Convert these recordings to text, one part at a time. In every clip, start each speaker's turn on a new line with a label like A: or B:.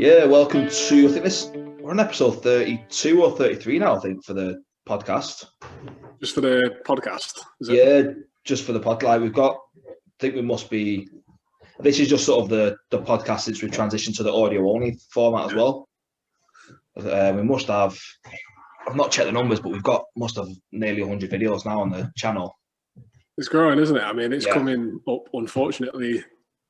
A: Yeah, welcome to, I think we're on episode 32 or 33 now, I think, for the podcast.
B: Just for the podcast, is it?
A: Yeah, just for the pod. Like this is just sort of the podcast since we've transitioned to the audio only format as well. We must have, I've not checked the numbers, but must have nearly 100 videos now on the channel.
B: It's growing, isn't it? I mean, it's coming up, unfortunately,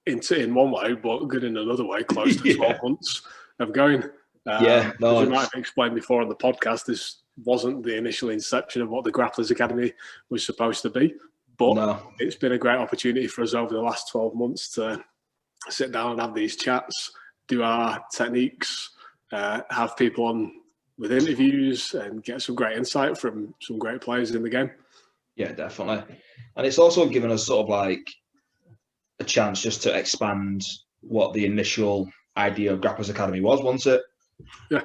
B: in one way, but good in another way, close to 12 months of going. As you might have explained before on the podcast, this wasn't the initial inception of what the Grapplers Academy was supposed to be, but it's been a great opportunity for us over the last 12 months to sit down and have these chats, do our techniques, have people on with interviews and get some great insight from some great players in the game.
A: Yeah, definitely. And it's also given us sort of like a chance just to expand what the initial idea of Grapplers Academy was, wasn't it?
B: Yeah.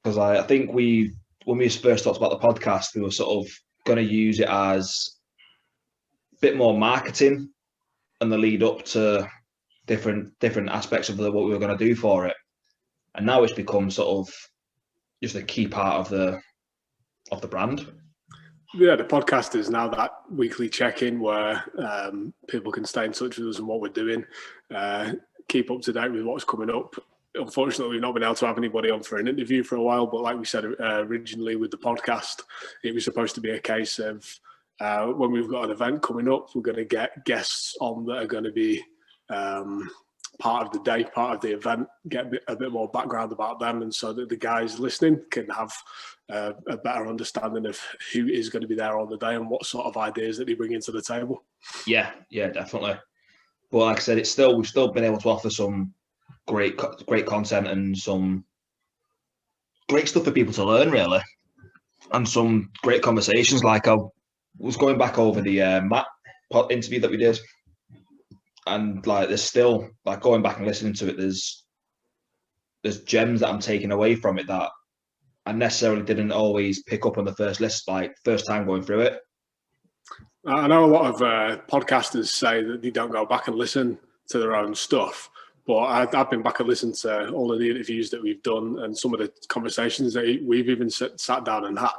A: Because I think when we first talked about the podcast, we were sort of going to use it as a bit more marketing and the lead up to different aspects of what we were going to do for it. And now it's become sort of just a key part of the brand.
B: Yeah, the podcast is now that weekly check-in where people can stay in touch with us and what we're doing, keep up to date with what's coming up. Unfortunately, we've not been able to have anybody on for an interview for a while, but like we said originally with the podcast, it was supposed to be a case of when we've got an event coming up, we're going to get guests on that are going to be part of the day, part of the event, get a bit more background about them, and so that the guys listening can have a better understanding of who is going to be there on the day and what sort of ideas that they bring into the table.
A: Yeah, definitely. But like I said, we've still been able to offer some great content and some great stuff for people to learn, really, and some great conversations. Like I was going back over the Matt interview that we did, and like there's still, like, going back and listening to it, there's gems that I'm taking away from it that I necessarily didn't always pick up on the first time going through it.
B: I know a lot of podcasters say that they don't go back and listen to their own stuff, but I've been back and listened to all of the interviews that we've done and some of the conversations that we've even sat down and had.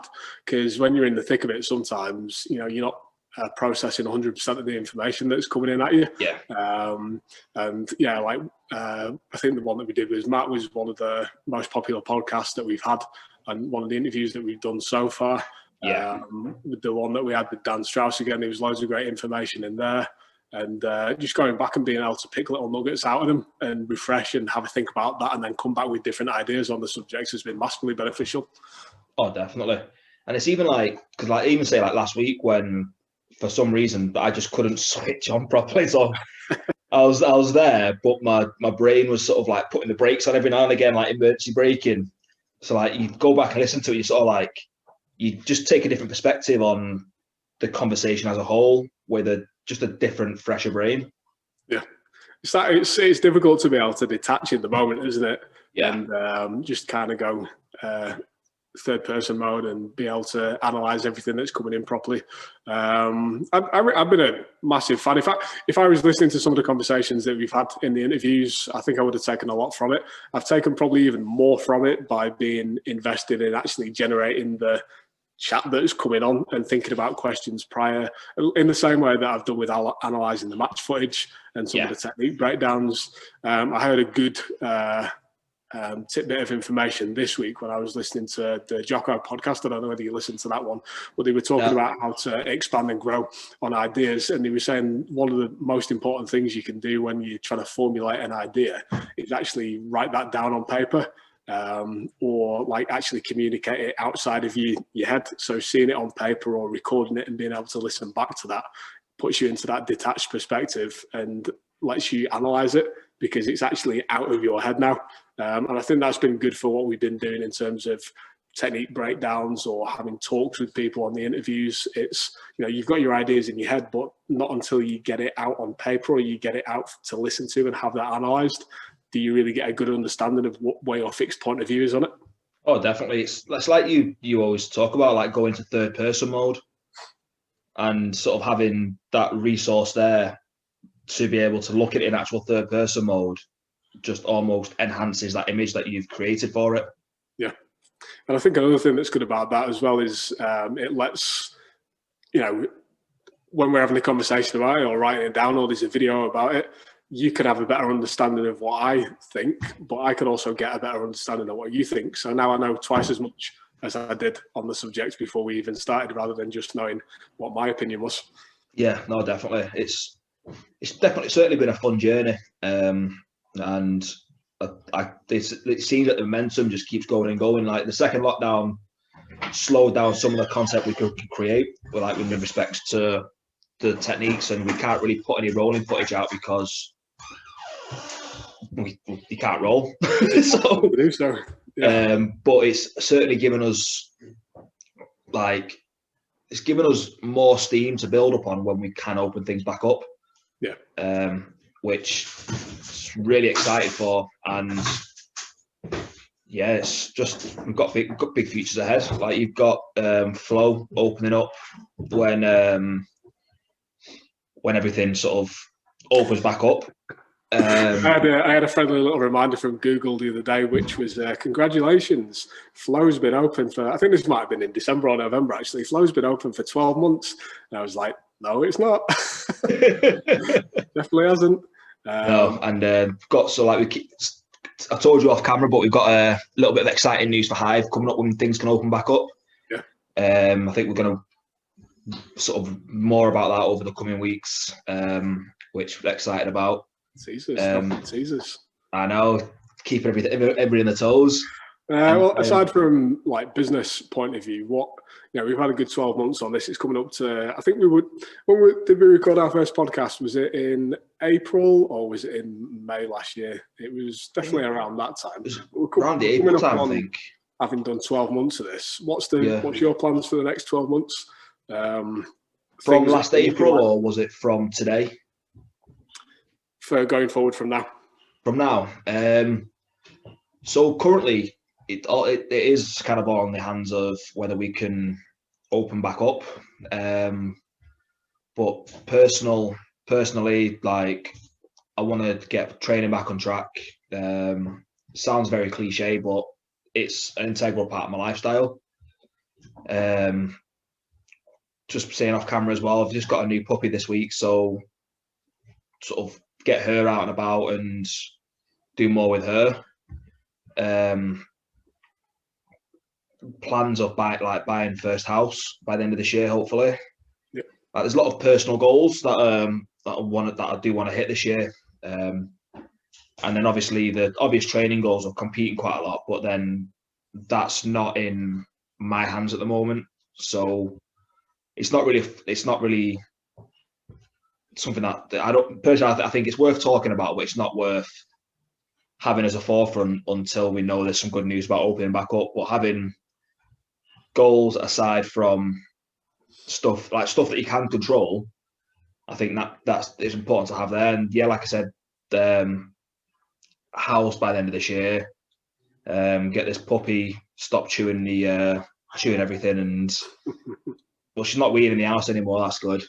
B: Because when you're in the thick of it, sometimes you're not processing 100% of the information that's coming in at you.
A: Yeah.
B: I think the one that we did with Matt was one of the most popular podcasts that we've had, and one of the interviews that we've done so far.
A: Yeah.
B: With the one that we had with Dan Strauss again, there was loads of great information in there. And just going back and being able to pick little nuggets out of them and refresh and have a think about that and then come back with different ideas on the subjects has been massively beneficial.
A: Oh, definitely. And it's even because even say like last week when for some reason I just couldn't switch on properly. So I was there, but my brain was sort of like putting the brakes on every now and again, like emergency braking. So like you go back and listen to it, you sort of like, you just take a different perspective on the conversation as a whole with just a different, fresher brain.
B: Yeah. It's difficult to be able to detach in the moment, isn't it?
A: Yeah.
B: And just kind of go third person mode and be able to analyze everything that's coming in properly. I've been a massive fan. If I was listening to some of the conversations that we've had in the interviews, I think I would have taken a lot from it. I've taken probably even more from it by being invested in actually generating the chat that is coming on and thinking about questions prior, in the same way that I've done with analysing the match footage and some of the technique breakdowns. I heard a good tidbit of information this week when I was listening to the Jocko podcast. I don't know whether you listened to that one, but they were talking about how to expand and grow on ideas. And they were saying one of the most important things you can do when you're trying to formulate an idea is actually write that down on paper. Or like actually communicate it outside of your head. So seeing it on paper or recording it and being able to listen back to that puts you into that detached perspective and lets you analyze it because it's actually out of your head now. And I think that's been good for what we've been doing in terms of technique breakdowns or having talks with people on the interviews. It's, you've got your ideas in your head, but not until you get it out on paper or you get it out to listen to and have that analysed do you really get a good understanding of where your fixed point of view is on it.
A: Oh, definitely. It's like you always talk about, like going to third person mode and sort of having that resource there to be able to look at it in actual third person mode just almost enhances that image that you've created for it.
B: Yeah. And I think another thing that's good about that as well is it lets, you know, when we're having a conversation about it or writing it down or there's a video about it, you can have a better understanding of what I think, but I can also get a better understanding of what you think. So now I know twice as much as I did on the subject before we even started, rather than just knowing what my opinion was.
A: Yeah, no, definitely. It's definitely certainly been a fun journey, and it seems that the momentum just keeps going and going. Like the second lockdown slowed down some of the content we could create, like with respect to the techniques, and we can't really put any rolling footage out because we can't roll. So, yeah. But it's certainly given us more steam to build upon when we can open things back up.
B: Yeah.
A: Which really excited for, and yeah, it's just we've got big futures ahead. Like you've got Flow opening up when everything sort of opens back up.
B: I had a friendly little reminder from Google the other day, which was congratulations, Flow's been open for, I think this might have been in December or November actually, Flow's been open for 12 months. And I was like, no, it's not. Definitely hasn't.
A: No, and I told you off camera, but we've got a little bit of exciting news for Hive coming up when things can open back up.
B: Yeah.
A: I think we're going to sort of more about that over the coming weeks, which we're excited about.
B: Teasers.
A: I know, keeping everybody in the toes.
B: Well, aside from like business point of view, we've had a good 12 months on this. It's coming up to, I think did we record our first podcast? Was it in April or was it in May last year? It was definitely around that time.
A: Around the April time, I think.
B: Having done 12 months of this, what's your plans for the next 12 months?
A: From last April, or was it from today?
B: For going forward from now.
A: From now. So currently, it is kind of all in the hands of whether we can open back up. But personally, like I want to get training back on track. Sounds very cliche, but it's an integral part of my lifestyle. Just saying off camera as well, I've just got a new puppy this week, so sort of get her out and about and do more with her. Plans of buying first house by the end of this year, hopefully.
B: Yeah.
A: There's a lot of personal goals that I do want to hit this year, and then obviously the obvious training goals of competing quite a lot, but then that's not in my hands at the moment, so it's not really something that I don't personally. I think it's worth talking about, but it's not worth having as a forefront until we know there's some good news about opening back up. But having goals aside from stuff that you can control, I think that's important to have there. And yeah, like I said, house by the end of this year, get this puppy stop chewing everything, and well, she's not weeing in the house anymore. That's good.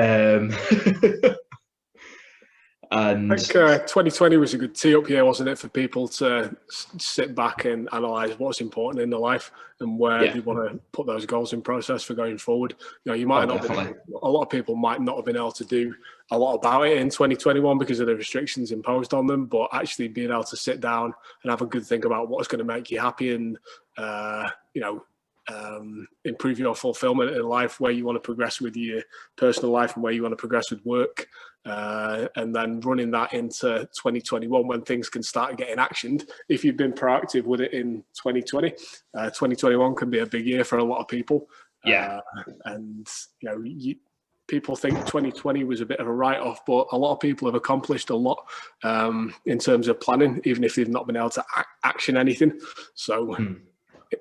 A: And
B: I think 2020 was a good tee-up year, wasn't it, for people to sit back and analyse what's important in their life and where they want to put those goals in process for going forward. You might not a lot of people might not have been able to do a lot about it in 2021 because of the restrictions imposed on them, but actually being able to sit down and have a good think about what's going to make you happy and improve your fulfillment in life, where you want to progress with your personal life and where you want to progress with work, and then running that into 2021 when things can start getting actioned. If you've been proactive with it in 2020, 2021 can be a big year for a lot of people. And people think 2020 was a bit of a write-off, but a lot of people have accomplished a lot in terms of planning, even if they've not been able to action anything. So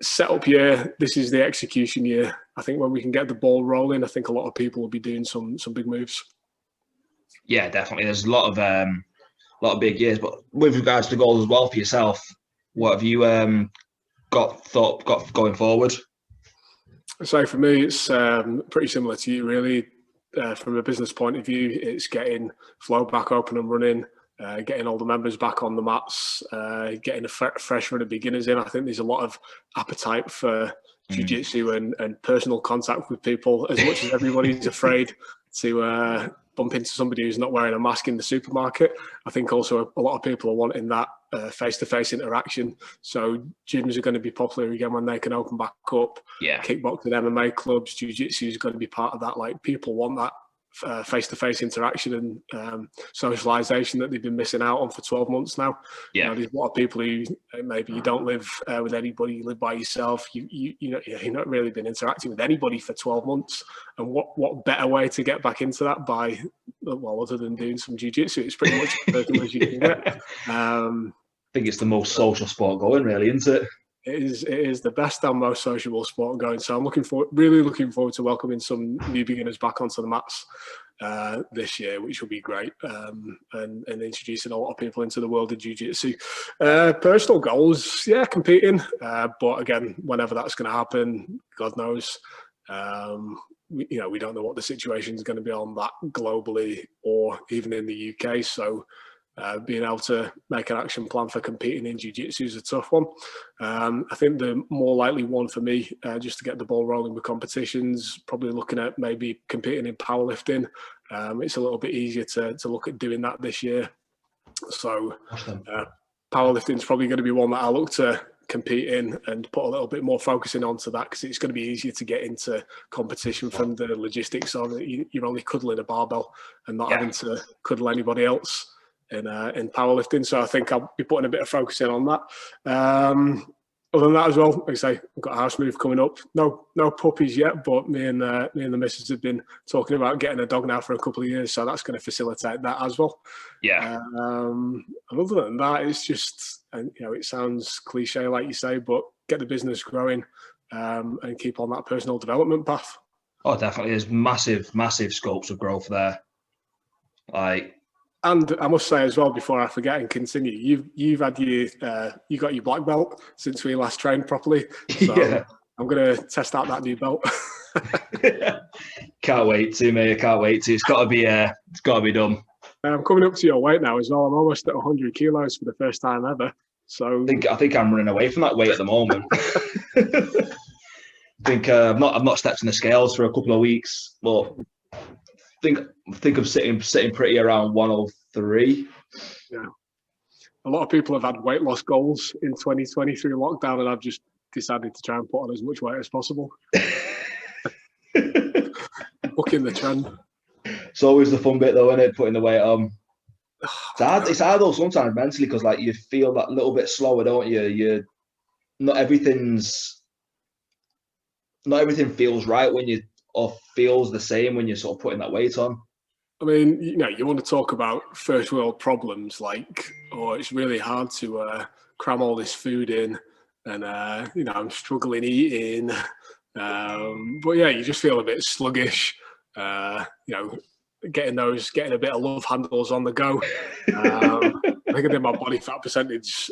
B: set up year, this is the execution year. I think when we can get the ball rolling, I think a lot of people will be doing some big moves.
A: Yeah, definitely. There's a lot of big years, but with regards to goals as well for yourself, what have you got going forward?
B: So for me, it's pretty similar to you, really. From a business point of view, it's getting Flow back open and running, getting all the members back on the mats, getting a fresh run of beginners in. I think there's a lot of appetite for jiu-jitsu and personal contact with people, as much as everybody's afraid to bump into somebody who's not wearing a mask in the supermarket. I think also a lot of people are wanting that face-to-face interaction. So gyms are going to be popular again when they can open back up.
A: Yeah.
B: Kickboxing, MMA clubs, jiu-jitsu is going to be part of that. Like, people want that face-to-face interaction and socialization that they've been missing out on for 12 months now.
A: Yeah.
B: You know, there's a lot of people who maybe you don't live with anybody, you live by yourself, you know, you've not really been interacting with anybody for 12 months. And what better way to get back into that by, well, other than doing some jiu-jitsu? It's pretty much as personal as you can get. I
A: think it's the most social sport going, really, isn't it?
B: It is the best and most sociable sport going. So I'm really looking forward to welcoming some new beginners back onto the mats this year, which will be great, and introducing a lot of people into the world of jiu-jitsu. Personal goals, yeah, competing, but again, whenever that's going to happen, God knows. We don't know what the situation is going to be on that globally or even in the UK. So being able to make an action plan for competing in jiu-jitsu is a tough one. I think the more likely one for me, just to get the ball rolling with competitions, probably looking at maybe competing in powerlifting. It's a little bit easier to look at doing that this year. So powerlifting is probably going to be one that I look to compete in and put a little bit more focusing onto that, because it's going to be easier to get into competition from the logistics of it. You're only cuddling a barbell and not having to cuddle anybody else in powerlifting. So I think I'll be putting a bit of focus in on that. Other than that as well, like I say, I've got a house move coming up. No puppies yet, but me and the missus have been talking about getting a dog now for a couple of years, so that's going to facilitate that as well.
A: Yeah.
B: And other than that, it's just, and it sounds cliche like you say, but get the business growing and keep on that personal development path.
A: Oh, definitely. There's massive scopes of growth there.
B: And I must say as well, before I forget and continue, you've had you got your black belt since we last trained properly. So yeah. I'm going to test out that new belt.
A: Can't wait to, mate. I can't wait to. It's got to be done.
B: I'm coming up to your weight now as well. I'm almost at 100 kilos for the first time ever. So
A: I think I'm running away from that weight at the moment. I think I've not stepped on the scales for a couple of weeks, but I think I'm sitting pretty around 103.
B: Yeah, a lot of people have had weight loss goals in 2020 through lockdown, and I've just decided to try and put on as much weight as possible. Bucking the trend.
A: It's always the fun bit, though, isn't it? Putting the weight on. It's hard though sometimes mentally, because like you feel that little bit slower, don't you? Not everything feels right when or feels the same when you're sort of putting that weight on.
B: I mean, you want to talk about first world problems, like, it's really hard to cram all this food in, and I'm struggling eating, but yeah, you just feel a bit sluggish, getting a bit of love handles on the go. I think I did my body fat percentage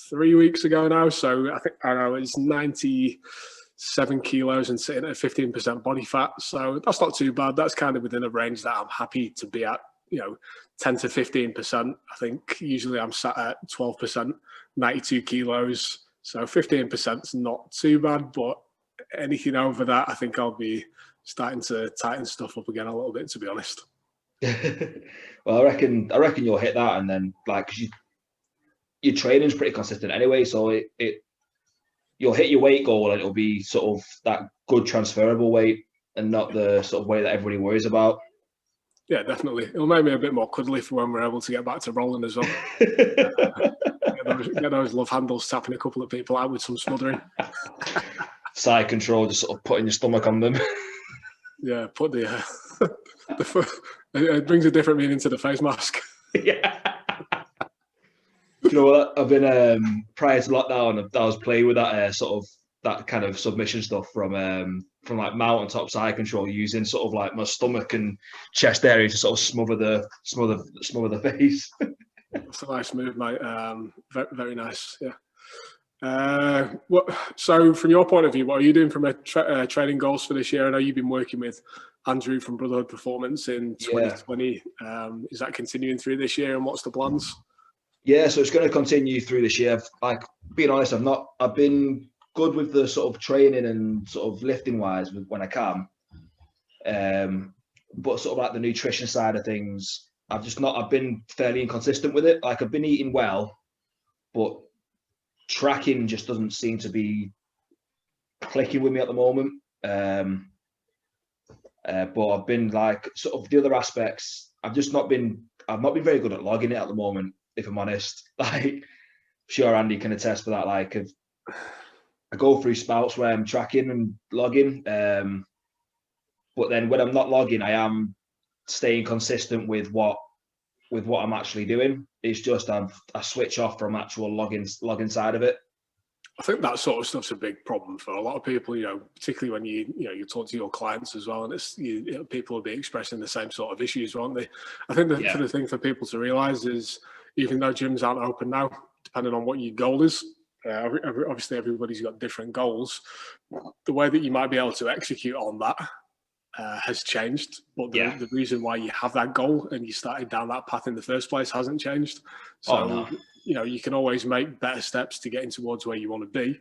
B: 3 weeks ago now, so I know it's 97 kilos and sitting at 15% body fat. So that's not too bad. That's kind of within a range that I'm happy to be at, 10 to 15%. I think usually I'm sat at 12%, 92 kilos. So 15% is not too bad, but anything over that, I think I'll be starting to tighten stuff up again a little bit, to be honest.
A: Well, I reckon you'll hit that, and then like your training's pretty consistent anyway, so you'll hit your weight goal, and it'll be sort of that good transferable weight, and not the sort of weight that everybody worries about.
B: Yeah, definitely. It'll make me a bit more cuddly for when we're able to get back to rolling as well. Get those love handles, tapping a couple of people out with some smothering.
A: Side control, just sort of putting your stomach on them.
B: Yeah, put it brings a different meaning to the face mask.
A: Yeah. You know what? I've been prior to lockdown, I was playing with that that kind of submission stuff from like mountaintop side control, using sort of like my stomach and chest area to sort of smother the face.
B: That's a nice move, mate. Very, very nice. Yeah. So from your point of view, what are you doing from a training goals for this year? I know you've been working with Andrew from Brotherhood Performance in
A: Yeah.
B: 2020. Is that continuing through this year, and what's the plans?
A: Yeah, so it's going to continue through this year. Like, being honest, I've been good with the sort of training and sort of lifting wise when I can. But sort of like the nutrition side of things, I've been fairly inconsistent with it. Like, I've been eating well, but tracking just doesn't seem to be clicking with me at the moment. But I've been like sort of the other aspects. I've not been very good at logging it at the moment, if I'm honest. Like, sure Andy can attest for that. Like, I go through spouts where I'm tracking and logging, but then when I'm not logging, I am staying consistent with what I'm actually doing. It's just I switch off from actual logging side of it.
B: I think that sort of stuff's a big problem for a lot of people, particularly when you talk to your clients as well, and people will be expressing the same sort of issues, won't they? I think for the thing for people to realise is, even though gyms aren't open now, depending on what your goal is, obviously everybody's got different goals. The way that you might be able to execute on that has changed, but the reason why you have that goal and you started down that path in the first place hasn't changed. So, you can always make better steps to getting towards where you want to be.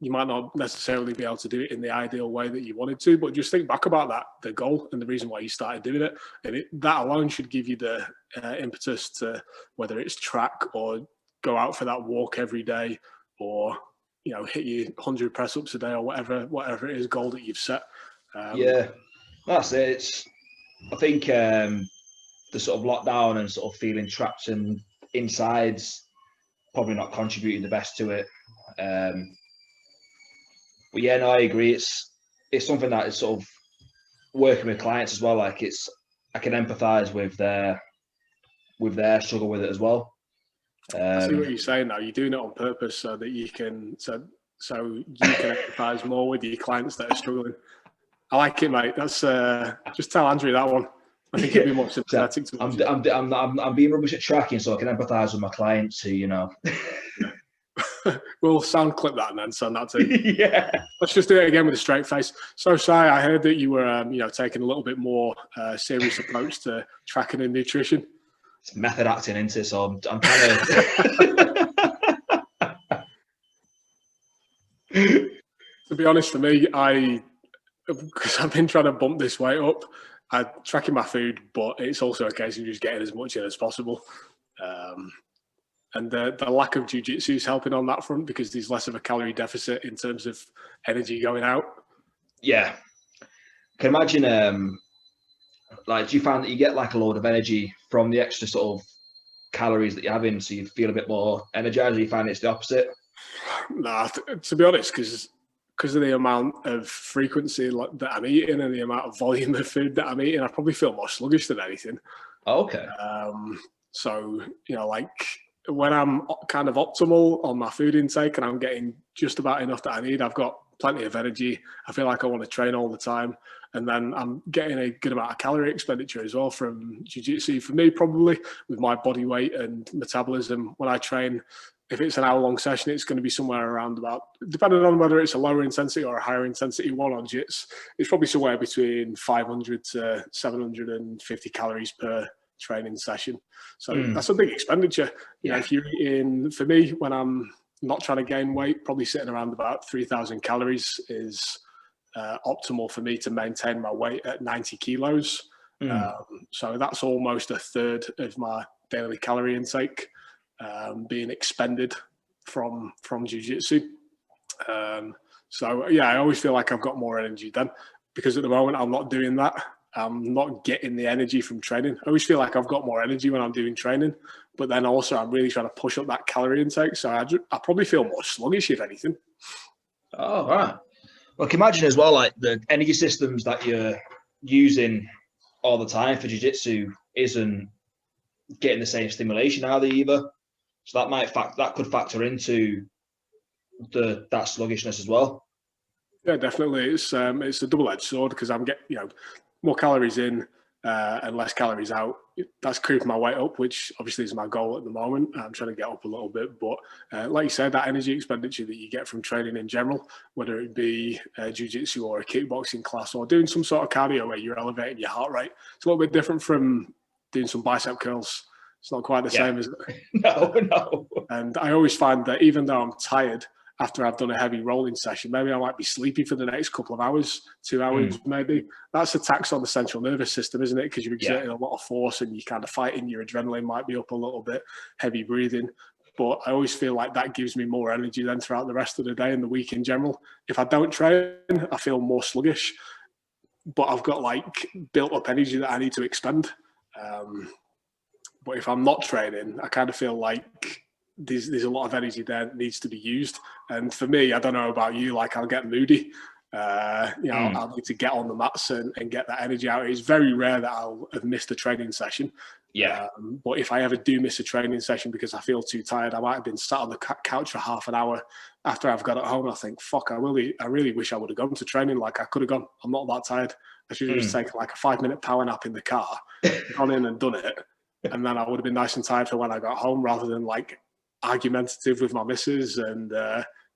B: You might not necessarily be able to do it in the ideal way that you wanted to, but just think back about the goal and the reason why you started doing it. And that alone should give you the impetus to, whether it's track or go out for that walk every day, or, hit your 100 press ups a day, or whatever it is goal that you've set.
A: That's it. I think the sort of lockdown and sort of feeling trapped and inside's probably not contributing the best to it. But yeah, no, I agree. It's something that is sort of working with clients as well. Like, I can empathise with their struggle with it as well.
B: I see what you're saying now. You're doing it on purpose so that you can empathise more with your clients that are struggling. I like it, mate. That's just tell Andrew that one. I think he'll be more sympathetic to it.
A: I'm being rubbish at tracking, so I can empathise with my clients who.
B: We'll sound clip that and then send that to you.
A: Yeah.
B: Let's just do it again with a straight face. So, Sai, I heard that you were, taking a little bit more serious approach to tracking and nutrition.
A: It's method acting, isn't it? So I'm trying to.
B: To be honest, for me, because I've been trying to bump this weight up, I'm tracking my food, but it's also a case of just getting as much in as possible. And the lack of jiu-jitsu is helping on that front, because there's less of a calorie deficit in terms of energy going out.
A: Yeah. Can imagine, do you find that you get like a load of energy from the extra sort of calories that you're having, so you feel a bit more energized, or you find it's the opposite?
B: Nah, to be honest, because of the amount of frequency that I'm eating and the amount of volume of food that I'm eating, I probably feel more sluggish than anything.
A: Oh, okay.
B: So, like when I'm kind of optimal on my food intake and I'm getting just about enough that I need, I've got plenty of energy. I feel like I want to train all the time. And then I'm getting a good amount of calorie expenditure as well from jiu-jitsu. For me, probably with my body weight and metabolism, when I train, if it's an hour-long session, it's going to be somewhere around about, depending on whether it's a lower intensity or a higher intensity one on jits, it's probably somewhere between 500 to 750 calories per training session. So that's a big expenditure. If you're eating, for me, when I'm not trying to gain weight, probably sitting around about 3,000 calories is optimal for me to maintain my weight at 90 kilos. So that's almost a third of my daily calorie intake being expended from jiu-jitsu. So I always feel like I've got more energy then, because at the moment I'm not doing that. I'm not getting the energy from training. I always feel like I've got more energy when I'm doing training, but then also I'm really trying to push up that calorie intake. So I probably feel more sluggish, if anything.
A: Oh, right. Well, I can imagine as well, like the energy systems that you're using all the time for jiu-jitsu isn't getting the same stimulation, are they, either? So that could factor into that sluggishness as well.
B: Yeah, definitely. It's a double-edged sword, because I'm getting more calories in and less calories out. that's creeping my weight up, which obviously is my goal at the moment. I'm trying to get up a little bit, but like you said, that energy expenditure that you get from training in general, whether it be jiu-jitsu or a kickboxing class or doing some sort of cardio where you're elevating your heart rate, it's a little bit different from doing some bicep curls. It's not quite the same, is it?
A: No.
B: And I always find that even though I'm tired after I've done a heavy rolling session, maybe I might be sleepy for the next couple of hours, 2 hours maybe. That's a tax on the central nervous system, isn't it? Because you're exerting a lot of force and you're kind of fighting. Your adrenaline might be up a little bit, heavy breathing. But I always feel like that gives me more energy then throughout the rest of the day and the week in general. If I don't train, I feel more sluggish. But I've got like built up energy that I need to expend. But if I'm not training, I kind of feel like there's a lot of energy there that needs to be used. And for me, I don't know about you, like I'll get moody. I'll need to get on the mats and get that energy out. It's very rare that I'll have missed a training session. But if I ever do miss a training session because I feel too tired, I might have been sat on the couch for half an hour after I've got at home. I think, fuck, I really wish I would have gone to training. Like I could have gone. I'm not that tired. I should have just taken like a 5-minute power nap in the car, gone in and done it. And then I would have been nice and tired for when I got home, rather than like argumentative with my missus and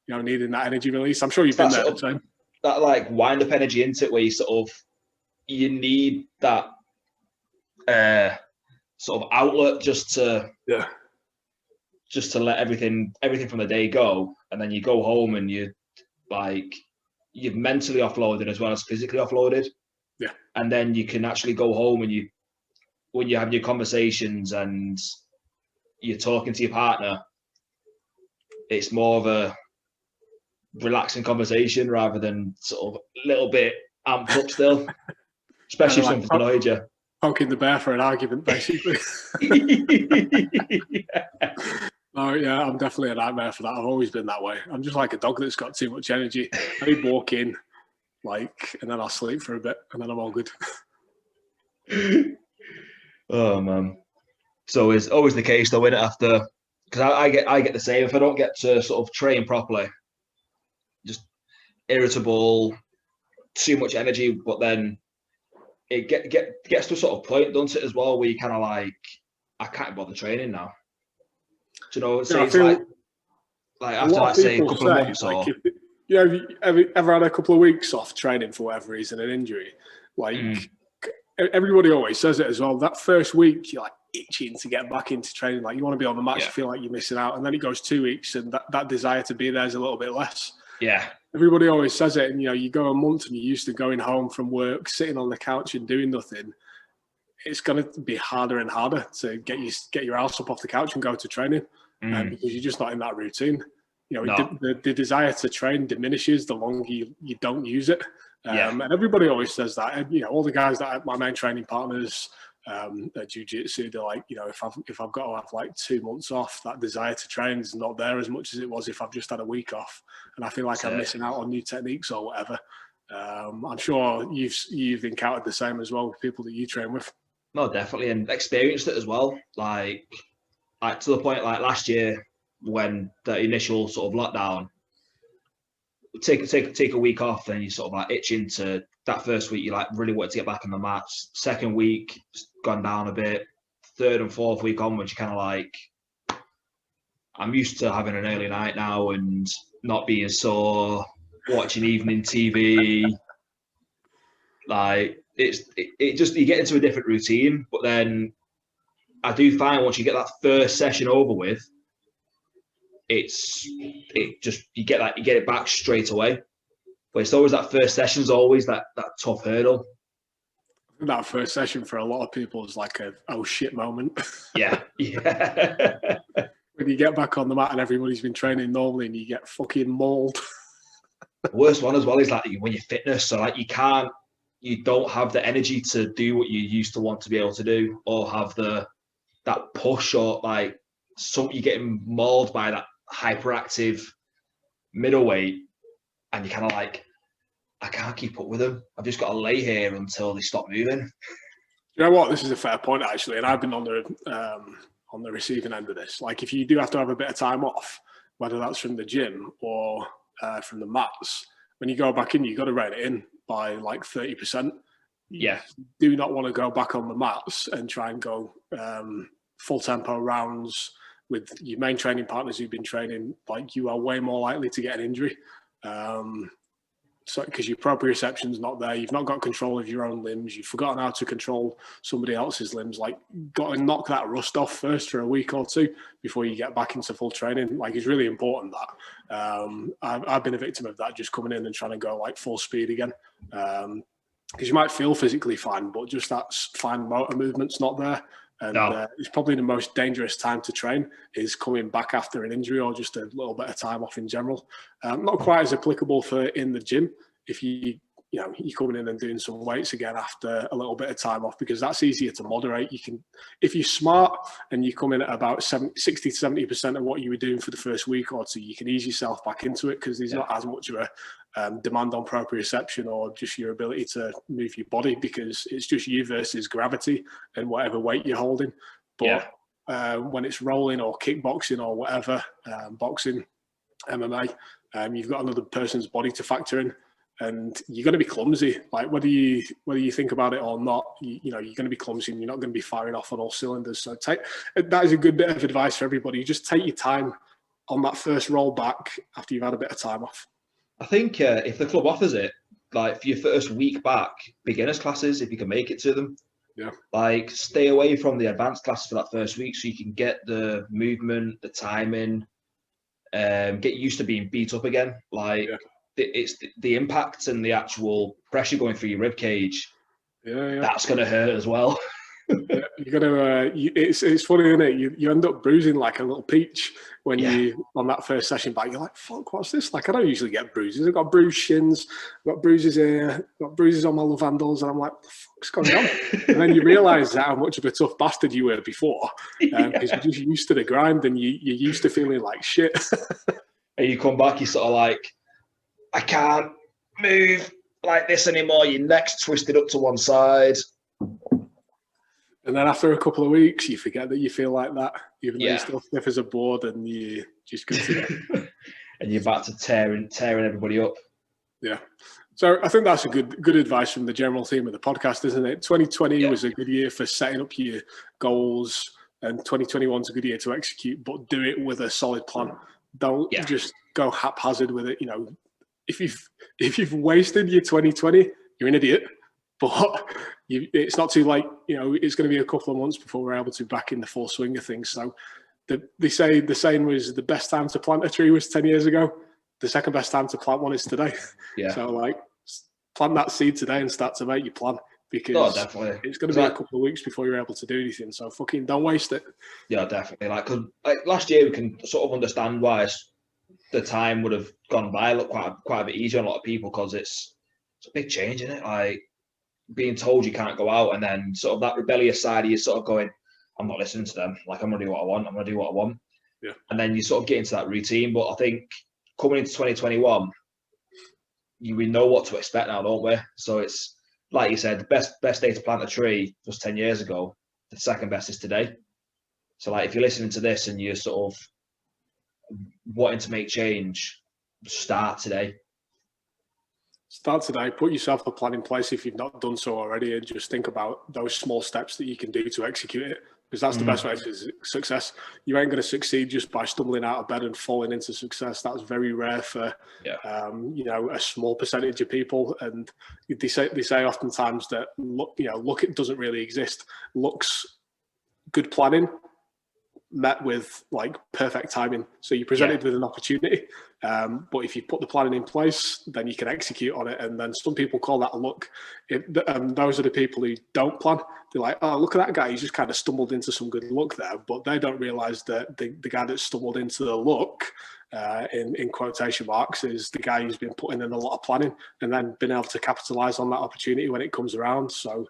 B: needing that energy release. I'm sure you've been there.
A: That like wind up energy into it, where you need that sort of outlet just to let everything from the day go, and then you go home and you've mentally offloaded as well as physically offloaded. And then you can actually go home and when you have your conversations and you're talking to your partner, it's more of a relaxing conversation rather than sort of a little bit amped up still, especially if something's annoyed you.
B: Poking the bear for an argument, basically. Oh, yeah, I'm definitely a nightmare for that. I've always been that way. I'm just like a dog that's got too much energy. I need walk in, and then I'll sleep for a bit, and then I'm all good.
A: Oh man, so it's always the case though, isn't it? After, because I get the same. If I don't get to sort of train properly, just irritable, too much energy. But then it gets to a sort of point, doesn't it, as well, where you kind of like, I can't bother training now. Do you know? Say it's like after like say a couple of months or.
B: Have you ever had a couple of weeks off training for whatever reason, an injury? Everybody always says it as well. That first week, you're like itching to get back into training. Like you want to be on the match, you feel like you're missing out. And then it goes 2 weeks and that desire to be there is a little bit less.
A: Yeah.
B: Everybody always says it. And, you go a month and you're used to going home from work, sitting on the couch and doing nothing. It's going to be harder and harder to get your ass up off the couch and go to training because you're just not in that routine. The desire to train diminishes the longer you don't use it. And everybody always says that. And, all the guys that are my main training partners at jiu-jitsu, they're like, if I've got to have like 2 months off, that desire to train is not there as much as it was if I've just had a week off. And I feel like I'm missing out on new techniques or whatever. I'm sure you've encountered the same as well with people that you train with.
A: No, definitely, and experienced it as well. Like to the point, like last year when the initial sort of lockdown, take a week off, and you sort of like itching to that first week. You like really want to get back on the match. Second week, gone down a bit. Third and fourth week onwards, you kind of like, I'm used to having an early night now and not being sore, watching evening TV. Like it just, you get into a different routine. But then I do find once you get that first session over with, you get it back straight away. But it's always that first session's always that tough hurdle.
B: That first session for a lot of people is like a oh shit moment.
A: Yeah.
B: When you get back on the mat and everybody's been training normally and you get fucking mauled.
A: The worst one as well is like when you're fitness, so like you don't have the energy to do what you used to want to be able to do, or have that push, or like you're getting mauled by that hyperactive middleweight, and you're kind of like, I can't keep up with them. I've just got to lay here until they stop moving.
B: You know what? This is a fair point, actually, and I've been on the receiving end of this. Like, if you do have to have a bit of time off, whether that's from the gym or from the mats, when you go back in, you've got to rein it in by like 30%.
A: Yeah.
B: do not want to go back on the mats and try and go full tempo rounds with your main training partners who've been training. Like, you are way more likely to get an injury. So, because your proprioception's not there, you've not got control of your own limbs, you've forgotten how to control somebody else's limbs. Like, got to knock that rust off first for a week or two before you get back into full training. Like, it's really important that. I've been a victim of that, just coming in and trying to go like full speed again. Because you might feel physically fine, but just that fine motor movement's not there. And it's probably the most dangerous time to train is coming back after an injury or just a little bit of time off in general. Not quite as applicable for in the gym if you're coming in and doing some weights again after a little bit of time off, because that's easier to moderate. You can, if you're smart and you come in at about 60 to 70% of what you were doing for the first week or two, you can ease yourself back into it because there's not as much of a demand on proprioception or just your ability to move your body, because it's just you versus gravity and whatever weight you're holding. But when it's rolling or kickboxing or whatever, boxing, MMA, you've got another person's body to factor in, and you're going to be clumsy. Like, whether you think about it or not, you're going to be clumsy and you're not going to be firing off on all cylinders. So that is a good bit of advice for everybody. You just take your time on that first roll back after you've had a bit of time off.
A: I think if the club offers it, like for your first week back, beginners classes, if you can make it to them, like stay away from the advanced classes for that first week so you can get the movement, the timing, get used to being beat up again. Like it's the impact and the actual pressure going through your rib cage. That's going to hurt as well.
B: You're gonna. It's funny, isn't it? You end up bruising like a little peach when you on that first session back. You're like, "Fuck, what's this?" Like, I don't usually get bruises. I've got bruised shins, I've got bruises here, I've got bruises on my love handles, and I'm like, "What the fuck's going on?" And then you realise how much of a tough bastard you were before, because you're just used to the grind and you're used to feeling like shit.
A: And you come back, you're sort of like, I can't move like this anymore. Your neck's twisted up to one side.
B: And then after a couple of weeks, you forget that you feel like that, even though you're still stiff as a board, and you just continue.
A: And you're back to tearing everybody up.
B: Yeah. So I think that's a good advice from the general theme of the podcast, isn't it? 2020 was a good year for setting up your goals, and 2021 is a good year to execute, but do it with a solid plan. Don't just go haphazard with it. You know, if you've wasted your 2020, you're an idiot. But it's not too late. You know, it's going to be a couple of months before we're able to be back in the full swing of things. So they say the saying was the best time to plant a tree was 10 years ago. The second best time to plant one is today. Yeah. So like, plant that seed today and start to make your plan, because it's going to be a couple of weeks before you're able to do anything. So fucking don't waste it.
A: Yeah, definitely. Like, 'cause like last year, we can sort of understand why the time would have gone by quite a bit easier on a lot of people, because it's a big change, isn't it? Like, being told you can't go out, and then sort of that rebellious side of you sort of going, I'm not listening to them. Like, I'm going to do what I want. I'm going to do what I want.
B: Yeah.
A: And then you sort of get into that routine. But I think coming into 2021, we know what to expect now, don't we? So it's, like you said, the best day to plant a tree was 10 years ago. The second best is today. So like, if you're listening to this and you're sort of wanting to make change, start today.
B: Start today, put yourself a plan in place if you've not done so already, and just think about those small steps that you can do to execute it, because that's the best way to success. You ain't going to succeed just by stumbling out of bed and falling into success. That's very rare for a small percentage of people. And they say oftentimes that luck it doesn't really exist. Luck's good planning met with like perfect timing. So you're presented with an opportunity, but if you put the planning in place, then you can execute on it. And then some people call that luck. Those are the people who don't plan. They're like, oh, look at that guy, he's just kind of stumbled into some good luck there. But they don't realize that the guy that stumbled into the luck, in quotation marks, is the guy who's been putting in a lot of planning and then been able to capitalize on that opportunity when it comes around. So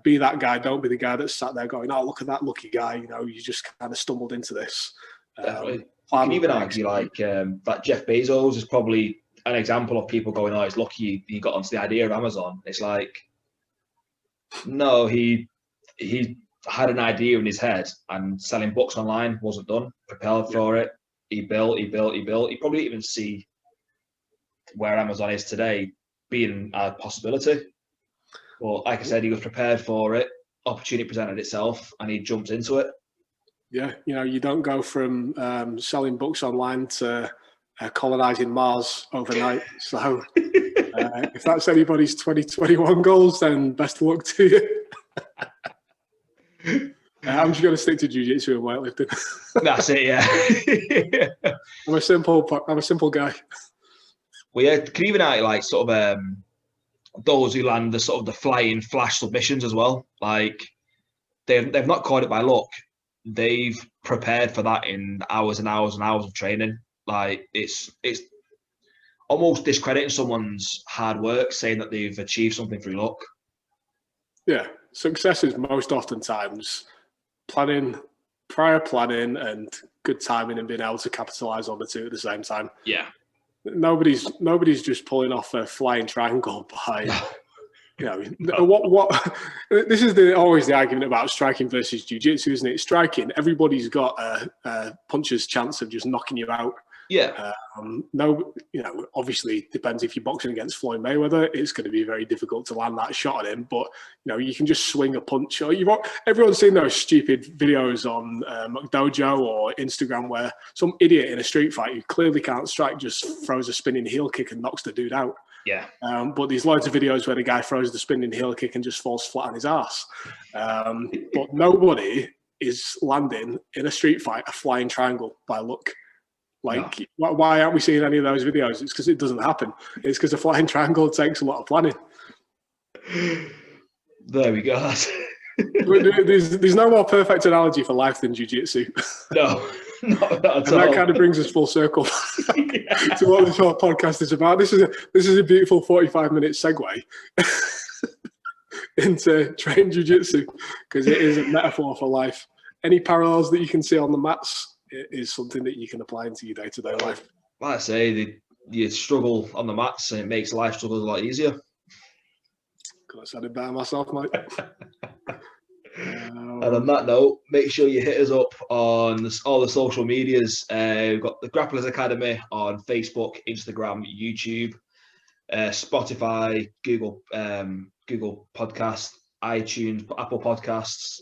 B: be that guy. Don't be the guy that's sat there going, oh, look at that lucky guy. You know, you just kind of stumbled into this.
A: You can even argue like that Jeff Bezos is probably an example of people going, oh, he's lucky he got onto the idea of Amazon. It's like, no, he had an idea in his head, and selling books online wasn't done. Prepared for it. He built. He probably didn't even see where Amazon is today being a possibility. But like I said, he was prepared for it. Opportunity presented itself, and he jumped into it.
B: Yeah, you don't go from selling books online to colonizing Mars overnight. So if that's anybody's 2021 goals, then best of luck to you. I'm just going to stick to jiu-jitsu and weightlifting.
A: That's it, yeah.
B: I'm a simple guy.
A: Well, yeah, can even like sort of those who land the sort of the flying flash submissions as well. Like they've not caught it by luck. They've prepared for that in hours and hours and hours of training. Like it's almost discrediting someone's hard work, saying that they've achieved something through luck.
B: Yeah, success is most oftentimes prior planning and good timing and being able to capitalize on the two at the same time.
A: Yeah.
B: Nobody's just pulling off a flying triangle by what this is always the argument about striking versus jiu-jitsu, isn't it? Striking, everybody's got a puncher's chance of just knocking you out.
A: Yeah.
B: Obviously depends if you're boxing against Floyd Mayweather, it's going to be very difficult to land that shot at him. But you can just swing a punch. Or everyone's seen those stupid videos on McDojo or Instagram where some idiot in a street fight who clearly can't strike just throws a spinning heel kick and knocks the dude out.
A: Yeah.
B: But there's loads of videos where the guy throws the spinning heel kick and just falls flat on his ass. But nobody is landing in a street fight a flying triangle by luck. Like, no. Why aren't we seeing any of those videos? It's because it doesn't happen. It's because a flying triangle takes a lot of planning.
A: There we go.
B: There's no more perfect analogy for life than jiu-jitsu.
A: No, not at all.
B: And that kind of brings us full circle to what this whole podcast is about. This is a beautiful 45-minute segue into train jiu-jitsu, because it is a metaphor for life. Any parallels that you can see on the mats, it is something that you can apply into your day-to-day life.
A: Like I say, you struggle on the mats and it makes life struggle a lot easier.
B: Could have said it better myself, mate.
A: And on that note, make sure you hit us up on all the social medias. We've got the Grapplers Academy on Facebook, Instagram, YouTube, Spotify, Google Podcasts, iTunes, Apple Podcasts,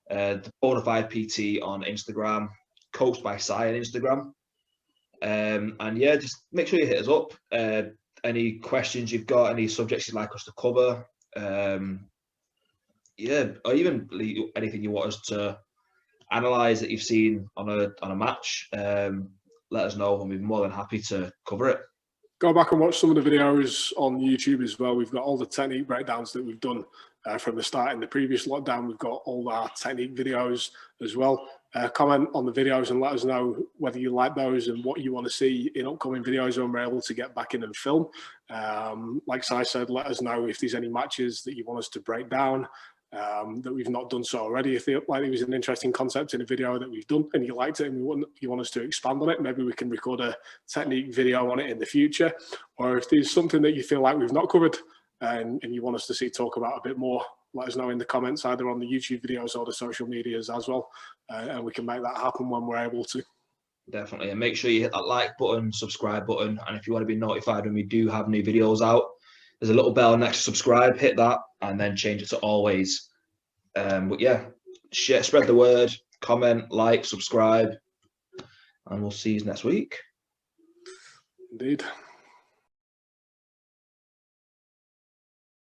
A: the Bonafide PT on Instagram, Coached by Sai on Instagram. And yeah, just make sure you hit us up. Any questions you've got, any subjects you'd like us to cover, or even anything you want us to analyse that you've seen on a match, let us know and we'd be more than happy to cover it.
B: Go back and watch some of the videos on YouTube as well. We've got all the technique breakdowns that we've done from the start in the previous lockdown. We've got all our technique videos as well. Comment on the videos and let us know whether you like those and what you want to see in upcoming videos when we're able to get back in and film. Like I said, let us know if there's any matches that you want us to break down that we've not done so already. If it was an interesting concept in a video that we've done and you liked it and you want us to expand on it, maybe we can record a technique video on it in the future. Or if there's something that you feel like we've not covered and you want us to see talk about a bit more, let us know in the comments, either on the YouTube videos or the social medias as well. And we can make that happen when we're able to.
A: Definitely. And make sure you hit that like button, subscribe button. And if you want to be notified when we do have new videos out, there's a little bell next to subscribe, hit that, and then change it to always. But yeah, spread the word, comment, like, subscribe, and we'll see you next week.
B: Indeed.